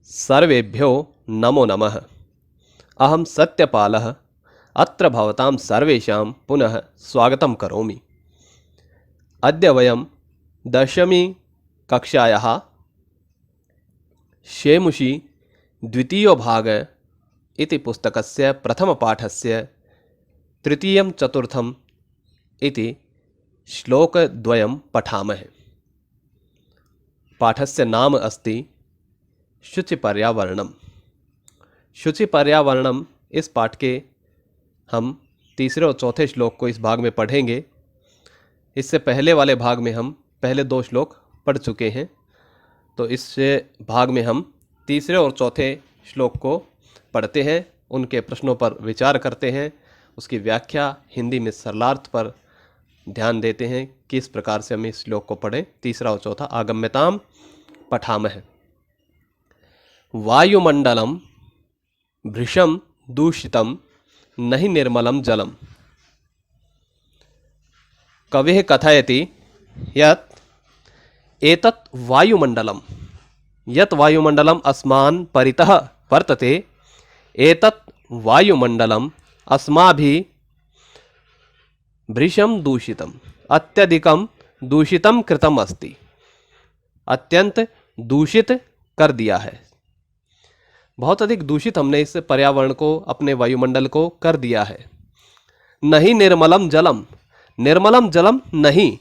सर्वेभ्यो नमो नमः। अहं सत्यपालः अत्र भवतां सर्वेषां पुनः स्वागतं करोमि। अद्य वयं दशमी कक्षायाः शेमुषी द्वितीयो भाग इति पुस्तकस्य प्रथमपाठस्य तृतीयं चतुर्थम् इति श्लोकद्वयं पठामः। पाठस्य नाम अस्ति शुचिपर्यावरणम्। शुचिपर्यावरणम् इस पाठ के हम तीसरे और चौथे श्लोक को इस भाग में पढ़ेंगे। इससे पहले वाले भाग में हम पहले दो श्लोक पढ़ चुके हैं, तो इस भाग में हम तीसरे और चौथे श्लोक को पढ़ते हैं, उनके प्रश्नों पर विचार करते हैं, उसकी व्याख्या हिंदी में सरलार्थ पर ध्यान देते हैं कि इस प्रकार से हम इस श्लोक को पढ़ें। तीसरा और चौथा आगम्यताम पठामः। वायुमंडलम भृशम दूषितम नहि निर्मलम जलम। कविः कथयति यत् एतत् वायुमंडलम, यत् वायुमंडलम अस्मान् परितः वर्तते, एतत् वायुमंडलम अस्माभिः भृशम दूषितम, अत्यधिकम दूषितम कृतम अस्ति, अत्यंत दूषित कर दिया है। बहुत अधिक दूषित हमने इस पर्यावरण को, अपने वायुमंडल को कर दिया है। नहीं निर्मलम जलम, निर्मलम जलम नहीं,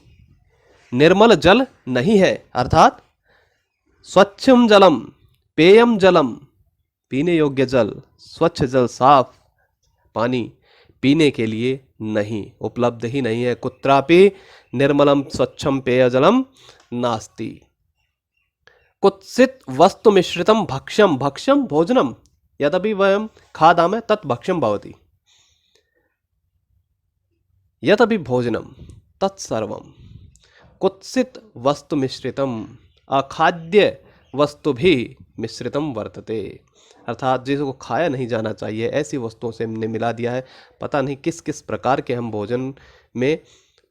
निर्मल जल नहीं है, अर्थात स्वच्छम जलम, पेयम जलम, पीने योग्य जल, स्वच्छ जल, साफ पानी पीने के लिए नहीं, उपलब्ध ही नहीं है। कुत्रापि निर्मलम स्वच्छम पेय जलम नास्ति। कुत्सित वस्तु मिश्रितम भक्ष्यम, भक्ष्यम भोजनम यदपि वयं खादामः तत् भक्ष्यम भवति, यदपि भोजनम तत्सर्वम कुत्सित वस्तु मिश्रितम, अखाद्य वस्तु भी मिश्रितम वर्तते, अर्थात जिसको खाया नहीं जाना चाहिए ऐसी वस्तुओं से हमने मिला दिया है। पता नहीं किस किस प्रकार के हम भोजन में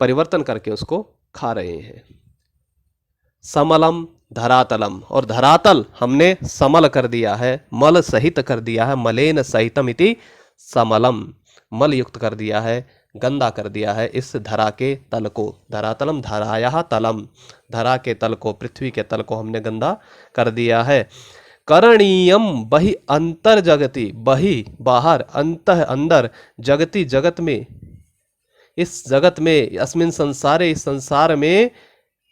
परिवर्तन करके उसको खा रहे हैं। समलम धरातलम, और धरातल हमने समल कर दिया है, मल सहित कर दिया है। मलेन सहितम इति समलम, मल युक्त कर दिया है, गंदा कर दिया है इस धरा के तल को। धरातलम धराया तलम, धरा के तल को, पृथ्वी के तल को हमने गंदा कर दिया है। करणीयम बहि अंतर जगति, बहि बाहर, अंतः अंदर, जगति जगत में, इस जगत में, अस्मिन संसारे, इस संसार में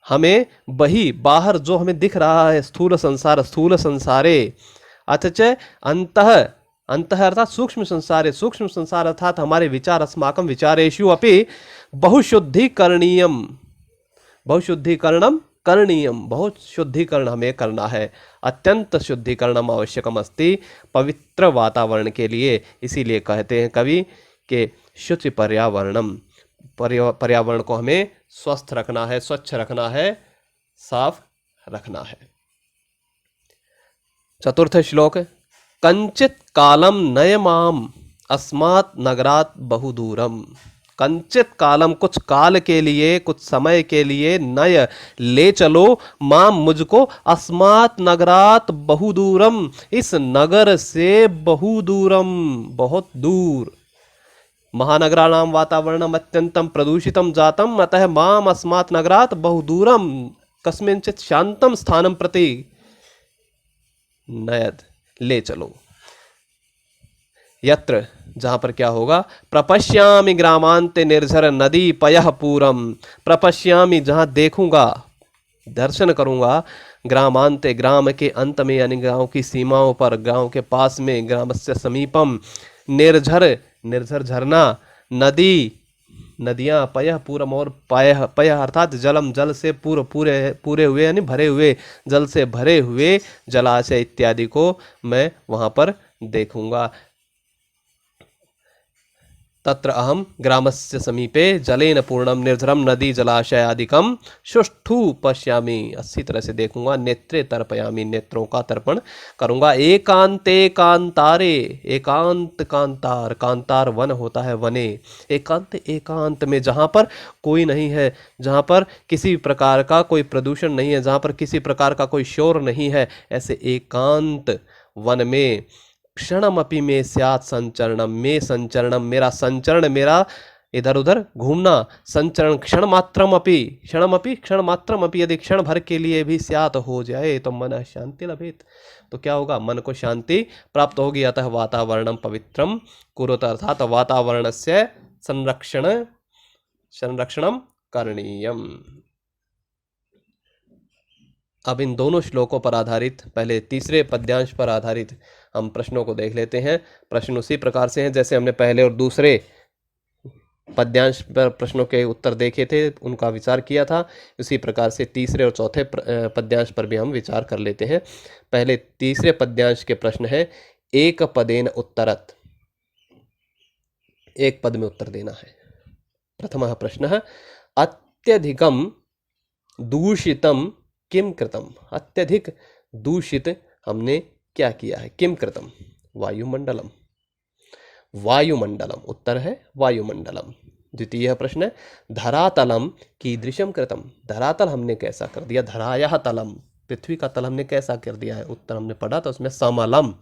हमें बही बाहर जो हमें दिख रहा है, स्थूल संसार, स्थूल संसारे, अथच अंतः, अंतः अर्थात सूक्ष्म संसारे, सूक्ष्म संसार अर्थात हमारे विचार, अस्माकं विचारेषु अपि बहुशुद्धिकरणीयम, बहुशुद्धिकरणम करणीयम, बहुत शुद्धिकरण हमें करना है। अत्यंत शुद्धिकरणम आवश्यकम अस्ति पवित्र वातावरण के लिए। इसीलिए कहते हैं कवि के शुचि पर्यावरणम, पर्यावरण को हमें स्वस्थ रखना है, स्वच्छ रखना है, साफ रखना है। चतुर्थ श्लोक। कंचित कालम नयमाम अस्मात् नगरात बहुदूरम। कंचित कालम, कुछ काल के लिए, कुछ समय के लिए, नय ले चलो, माम मुझको, अस्मात् नगरात बहुदूरम, इस नगर से बहुदूरम, बहुत दूर। महानगराणां वातावरणम् अत्यन्तं प्रदूषितं जातम्, अतः माम अस्मात् नगरात् बहुदूरं कस्मिंचित् शान्तं स्थानं प्रति नयद, ले चलो। यत्र, जहाँ पर क्या होगा, प्रपश्यामि ग्रामांते निर्झर नदी पयः पूरम, प्रपश्यामि जहाँ देखूंगा, दर्शन करूंगा, ग्रामांते, ग्राम के अंत में, यानी गांव की सीमाओं पर, गांव के पास में, ग्रामस्य समीपम, निर्झर, निर्झर झरना, नदी, नदियां, पयः पूरम, और पयः, पयः अर्थात जलम, जल से पूरे हुए, यानी भरे हुए, जल से भरे हुए जलाशय इत्यादि को मैं वहां पर देखूंगा। तत्र अहम ग्रामस्य समीपे जलेन पूर्णम निर्झरम नदी जलाशयादिकम सुष्ठु पश्यामि। अच्छी तरह से देखूंगा। नेत्रे तर्पयामि, नेत्रों का तर्पण करूंगा। एकांते कांतारे, एकांत कांतार, कांतार वन होता है, वने। एकांत, एकांत में, जहां पर कोई नहीं है, जहां पर किसी प्रकार का कोई प्रदूषण नहीं है, जहां पर किसी प्रकार का कोई शोर नहीं है, ऐसे एकांत वन में क्षणमपि में स्यात् संचरणम, में संचरणम, मेरा संचरण, मेरा इधर उधर घूमना, संचरण क्षणमात्रमपि, क्षणमपि, क्षणमात्रमपि, यदि क्षण भर के लिए भी स्यात् हो जाए तो मन शांति लभेत, तो क्या होगा, मन को शांति प्राप्त होगी। अतः वातावरणम पवित्रम कुरुत, अर्थात वातावरणस्य संरक्षणम करणीयम। अब इन दोनों श्लोकों पर आधारित, पहले तीसरे पद्यांश पर आधारित हम प्रश्नों को देख लेते हैं। प्रश्न उसी प्रकार से हैं जैसे हमने पहले और दूसरे पद्यांश पर प्रश्नों के उत्तर देखे थे, उनका विचार किया था। उसी प्रकार से तीसरे और चौथे पद्यांश पर भी हम विचार कर लेते हैं। पहले तीसरे पद्यांश के प्रश्न है, एक पदेन उत्तरत, एक पद में उत्तर देना है। प्रथमः प्रश्नः अत्यधिकम दूषितम किम कृतम, अत्यधिक दूषित हमने क्या किया है। किम कृतम, वायुमंडलम, वायुमंडलम, उत्तर है वायुमंडलम। द्वितीय प्रश्न है धरातलम कीदृशम कृतम, धरातल हमने कैसा कर दिया। धरायाः तलम, पृथ्वी का तल हमने कैसा कर दिया है। उत्तर हमने पढ़ा था उसमें समलम,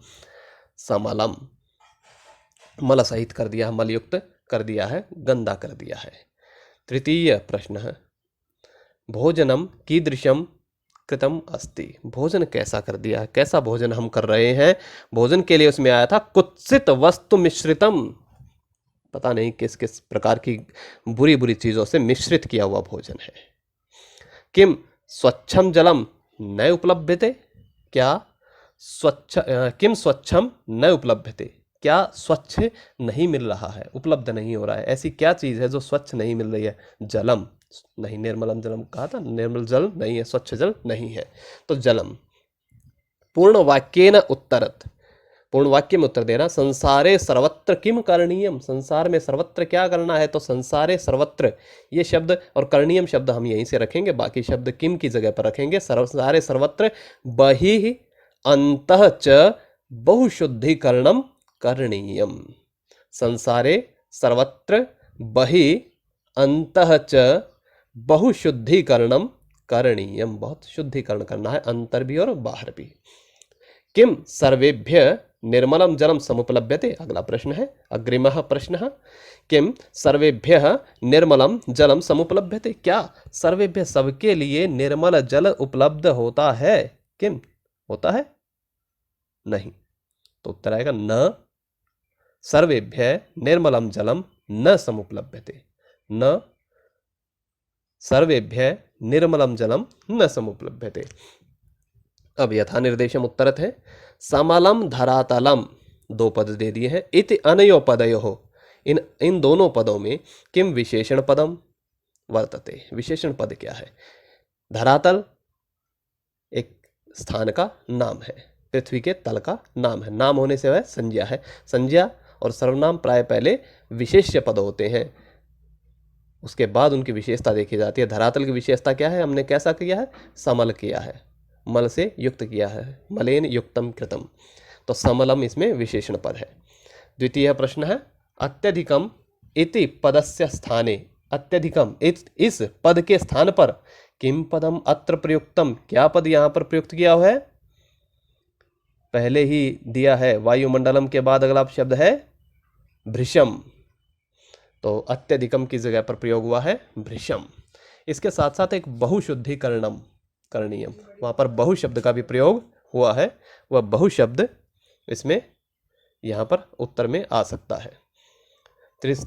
समलम, मल सहित कर दिया है, मलयुक्त कर दिया है, गंदा कर दिया है। तृतीय प्रश्न है भोजनम कीदृशम कृतम अस्ति, भोजन कैसा कर दिया है, कैसा भोजन हम कर रहे हैं। भोजन के लिए उसमें आया था कुत्सित वस्तु मिश्रितम, पता नहीं किस किस प्रकार की बुरी बुरी चीजों से मिश्रित किया हुआ भोजन है। किम स्वच्छम जलम न उपलभ्यते, क्या स्वच्छ, किम स्वच्छम न उपलभ्यते, क्या स्वच्छ नहीं मिल रहा है, उपलब्ध नहीं हो रहा है। ऐसी क्या चीज है जो स्वच्छ नहीं मिल रही है। जलम नहीं, निर्मलम जलम कहा था, निर्मल जल नहीं है, स्वच्छ जल नहीं है, तो जलम। पूर्ण वाक्येन उत्तरत, पूर्ण वाक्य में उत्तर देना। संसारे सर्वत्र किम करणीयम, संसार में सर्वत्र क्या करना है। तो संसारे सर्वत्र, ये शब्द और करणीयम शब्द हम यहीं से रखेंगे, बाकी शब्द किम की जगह पर रखेंगे। संसारे सर्वत्र बहिः अन्तः च बहुशुद्धिकरणम करणीयम, संसारे सर्वत्र बहिः अन्तः च बहुशुद्धिकरणम करणीयम, बहुत शुद्धिकरण करना है, अंतर भी और बाहर भी। किम सर्वेभ्य निर्मलम जलम समुपलभ्यते, अगला प्रश्न है, अग्रिमः प्रश्नः किम सर्वेभ्यः निर्मलम जलम समुपलभ्यते, क्या सर्वेभ्य सबके लिए निर्मल जल उपलब्ध होता है। किम होता है, नहीं, तो उत्तर आएगा न सर्वेभ्य निर्मलम जलम न समुपलभ्यते, न सर्वेभ्य निर्मलम जलम न समुपलभ्यते। अब यथा निर्देशम उत्तरत है समलम धरातलम, दो पद दे दिए हैं। इति अनयो पदयो, इन दोनों पदों में किम विशेषण पदम वर्तते, विशेषण पद क्या है। धरातल एक स्थान का नाम है, पृथ्वी के तल का नाम है, नाम होने से वह संज्ञा है। संज्ञा और सर्वनाम प्राय पहले विशेष्य पद होते हैं, उसके बाद उनकी विशेषता देखी जाती है। धरातल की विशेषता क्या है, हमने कैसा किया है, समल किया है, मल से युक्त किया है, मलेन युक्तम कृतम, तो समलम इसमें विशेषण पद है। द्वितीय प्रश्न है अत्यधिकम इति पदस्य स्थाने, अत्यधिकम इस पद के स्थान पर किम पदम अत्र प्रयुक्तम, क्या पद यहाँ पर प्रयुक्त किया हुआ है। पहले ही दिया है वायुमंडलम के बाद अगला शब्द है भृशम, तो अत्यधिकम की जगह पर प्रयोग हुआ है भृशम। इसके साथ साथ एक बहुशुद्धिकरणम करणीयम, वहाँ पर बहु शब्द का भी प्रयोग हुआ है, वह बहु शब्द इसमें यहाँ पर उत्तर में आ सकता है।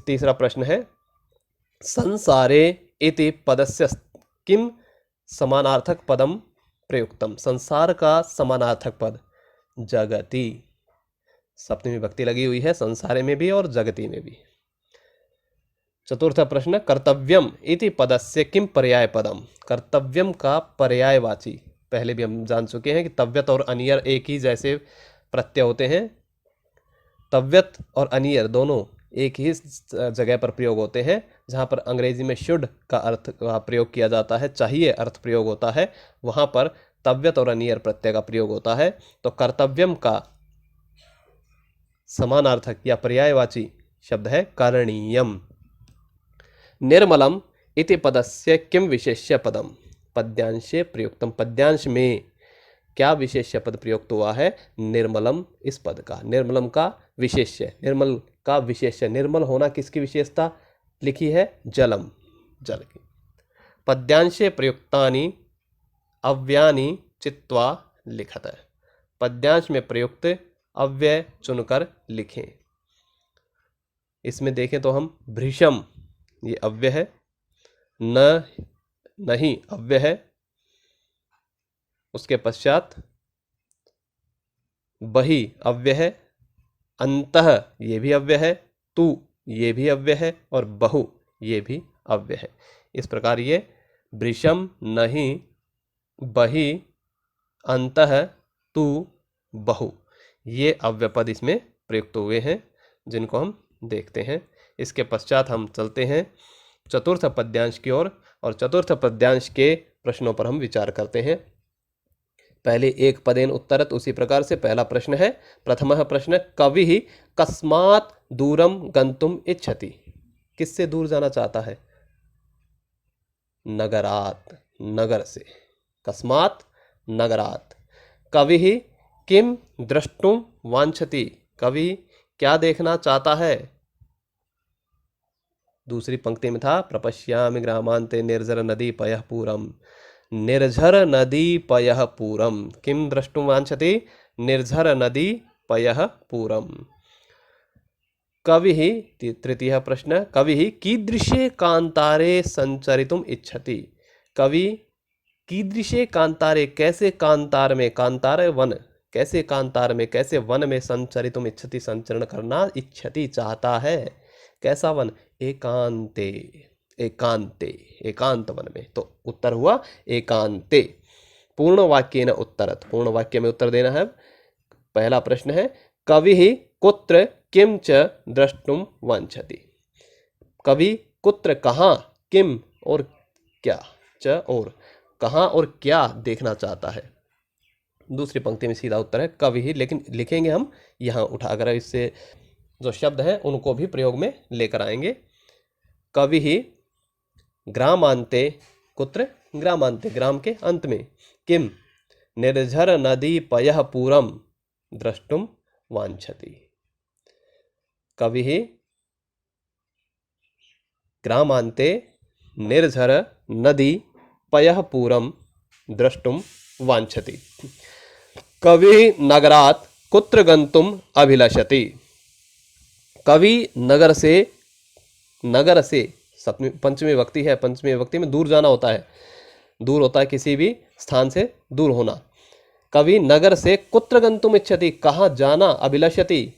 तीसरा प्रश्न है संसारे इति पदस्य किम समानार्थक पदम प्रयुक्तम, संसार का समानार्थक पद जगति, सप्तमी विभक्ति लगी हुई है संसारे में भी और जगति में भी। चतुर्थ प्रश्न कर्तव्यम इति पदस्य किम पर्याय पदम, कर्तव्यम का पर्यायवाची, पहले भी हम जान चुके हैं कि तव्यत और अनियर एक ही जैसे प्रत्यय होते हैं। तव्यत और अनियर दोनों एक ही जगह पर प्रयोग होते हैं। जहाँ पर अंग्रेजी में शुड का अर्थ का प्रयोग किया जाता है, चाहिए अर्थ प्रयोग होता है, वहाँ पर तव्यत और अनियर प्रत्यय का प्रयोग होता है। तो कर्तव्यम का समानार्थक या पर्यायवाची शब्द है करणीयम। निर्मलम इति पदस्य किम विशेष्य पदम पद्यांशे प्रयुक्तम। पद्यांश में क्या विशेष्य पद प्रयुक्त हुआ है? निर्मलम इस पद का। निर्मलम का विशेष्य, निर्मल का विशेष्य। निर्मल होना किसकी विशेषता लिखी है? जलम, जल की। पद्यांशे प्रयुक्तानि अव्यानि चित्वा लिखत है। पद्यांश में प्रयुक्त अव्यय चुनकर लिखें। इसमें देखें तो हम भृशम ये अव्यय है, न नहीं अव्यय है, उसके पश्चात बही अव्यय है, अंतः ये भी अव्यय है, तू ये भी अव्यय है और बहु ये भी अव्यय है। इस प्रकार ये भृशम, नहीं, बही, अंतः, तू, बहु ये अव्यपद इसमें प्रयुक्त हुए हैं, जिनको हम देखते हैं। इसके पश्चात हम चलते हैं चतुर्थ पद्यांश की ओर, और चतुर्थ पद्यांश के प्रश्नों पर हम विचार करते हैं। पहले एक पदेन उत्तरत, उसी प्रकार से पहला प्रश्न है। प्रथमः प्रश्न, कवि कस्मात् दूरम गंतुम इच्छति। किससे दूर जाना चाहता है? नगरात्, नगर से। कस्मात् नगरात्। कवि किम द्रष्टुम वांछति। कवि क्या देखना चाहता है? दूसरी पंक्ति में था प्रपश्यामि ग्रामांते निर्झर नदी पयः पूरम। निर्झर नदी पयः पूरम। किम द्रष्टुम वांछति? निर्झर नदी पयः पूरम। कवि, तृतीय प्रश्न, कवि कीदृशे कांतारे संचरितुम इच्छति। कवि कीदृशे कांतारे, कैसे कांतार में, कांतार वन, कैसे कांतार में, कैसे वन में संचरितुम इच्छति संचरण करना इच्छति चाहता है। कैसा वन? एकांते, एकांते, एकांत वन में। तो उत्तर हुआ एकांते। पूर्ण वाक्य न उत्तरत, पूर्ण वाक्य में उत्तर देना है। पहला प्रश्न है कवि कुत्र किम च द्रष्टुम वांछति। कवि कुत्र कहाँ, किम और क्या, च और कहाँ और क्या देखना चाहता है। दूसरी पंक्ति में सीधा उत्तर है कवि, लेकिन लिखेंगे हम यहाँ उठाकर, इससे जो शब्द हैं उनको भी प्रयोग में लेकर आएंगे। कवि ग्रामांते, कुत्र? ग्रामांते, ग्राम के अंत में। किम? निर्झर नदी पयः पूरम द्रष्टुम वांछति। कवि ग्रामांते निर्झर नदी पयः पूरम द्रष्टुम वांछति। कवि नगरात् कुत्र गंतुम अभिलषति। कवि नगर से, नगर से सप्तमी पंचमी विभक्ति है, पंचमी विभक्ति में दूर जाना होता है, दूर होता है किसी भी स्थान से दूर होना। कवि नगर से कुत्र गंतुम इच्छति, कहाँ जाना, अभिलषति,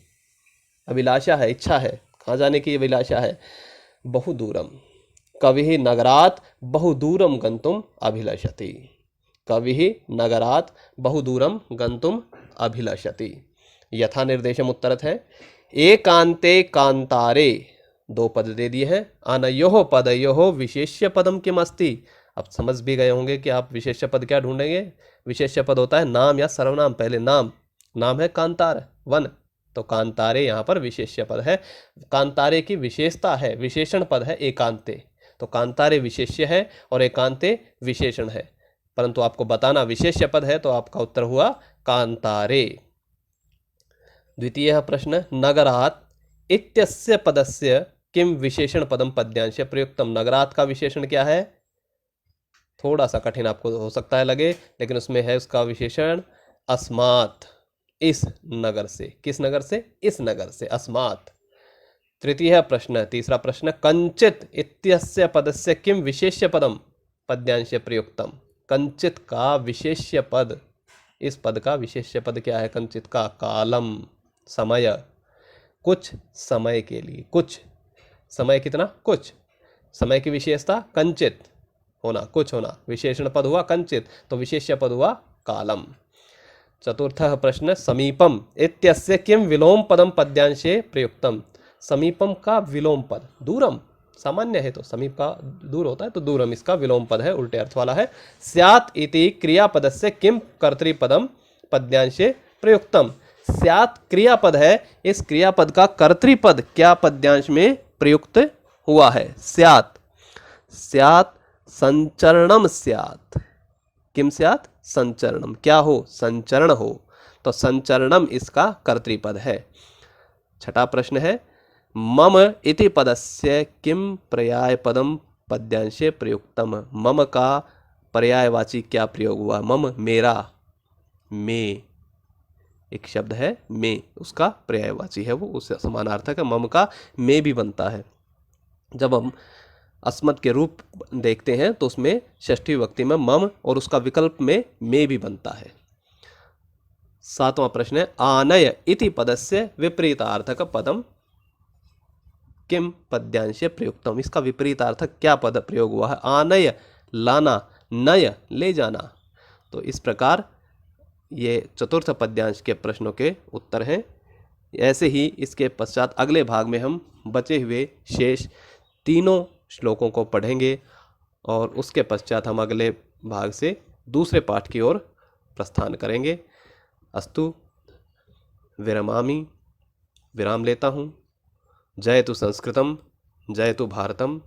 अभिलाषा है, इच्छा है, कहाँ जाने की अभिलाषा है, बहुदूरम। कवि नगरात् बहुदूरम गंतुम अभिलषति। कवि नगरात् बहुदूरम गंतुम अभिलषति। यथा निर्देशम उत्तरत है एकांते कांतारे, दो पद दे दिए हैं। अनयोः पदयोः विशेष्य पदम किम अस्ति। अब समझ भी गए होंगे कि आप विशेष्य पद क्या ढूंढेंगे। विशेष्य पद होता है नाम या सर्वनाम। पहले नाम, नाम है कांतार, वन, तो कांतारे यहाँ पर विशेष्य पद है। कांतारे की विशेषता है, विशेषण पद है एकांते, तो कांतारे विशेष्य है और एकांते विशेषण है, परंतु आपको बताना विशेष्य पद है, तो आपका उत्तर हुआ कांतारे। द्वितीय प्रश्न, नगरात् इत्यस्य पदस्य किम विशेषण पदम पद्यांश प्रयुक्तम। नगरात् का विशेषण क्या है? थोड़ा सा कठिन आपको हो सकता है लगे, लेकिन उसमें है उसका विशेषण अस्मात्, इस नगर से। किस नगर से? इस नगर से, अस्मात्। तृतीय प्रश्न, तीसरा प्रश्न, कंचित इत्यस्य पदस्य किम विशेष्य पदम पद्यांश प्रयुक्तम। कंचित का विशेष्य पद, इस पद का विशेष्य पद क्या है? कंचित का कालम, समय, कुछ समय के लिए, कुछ समय, कितना? कुछ समय की विशेषता कंचित होना, कुछ होना, विशेषण पद हुआ कंचित, तो विशेष्य पद हुआ कालम। चतुर्थ प्रश्न, समीपम इत्यस्य किम विलोम पदम पद्यांशे प्रयुक्तम। समीपम का विलोम पद, दूरम सामान्य है तो समीप का दूर होता है तो दूरम इसका विलोम पद है, उल्टे अर्थ वाला है। स्यात् इति क्रियापदस्य किम कर्तृपदम पद्यांशे प्रयुक्तम। स्यात् क्रियापद है, इस क्रियापद का कर्तृपद क्या पद्यांश में प्रयुक्त हुआ है। स्यात्, स्यात् संचरणम स्यात्, किम स्यात् संचरणम, क्या हो संचरण हो, तो संचरणम इसका कर्तृपद है। छठा प्रश्न है मम इति पदस्य किम पर्यायपदम पद्यांशे प्रयुक्तम। मम का पर्यायवाची क्या प्रयोग हुआ। मम मेरा, में एक शब्द है में, उसका पर्यायवाची है वो, उससे समानार्थक है। मम का में भी बनता है। जब हम अस्मत् के रूप देखते हैं तो उसमें षष्ठी विभक्ति में मम और उसका विकल्प में भी बनता है। सातवां प्रश्न है आनय इति पदस्य विपरीतार्थक पदम किम पद्यांशे प्रयुक्तम। इसका विपरीतार्थक क्या पद प्रयोग हुआ है। आनय लाना, नय ले जाना। तो इस प्रकार ये चतुर्थ पद्यांश के प्रश्नों के उत्तर हैं। ऐसे ही इसके पश्चात अगले भाग में हम बचे हुए शेष तीनों श्लोकों को पढ़ेंगे और उसके पश्चात हम अगले भाग से दूसरे पाठ की ओर प्रस्थान करेंगे। अस्तु, विरमामि, विराम लेता हूँ। जयतु संस्कृतम, जयतु भारतम।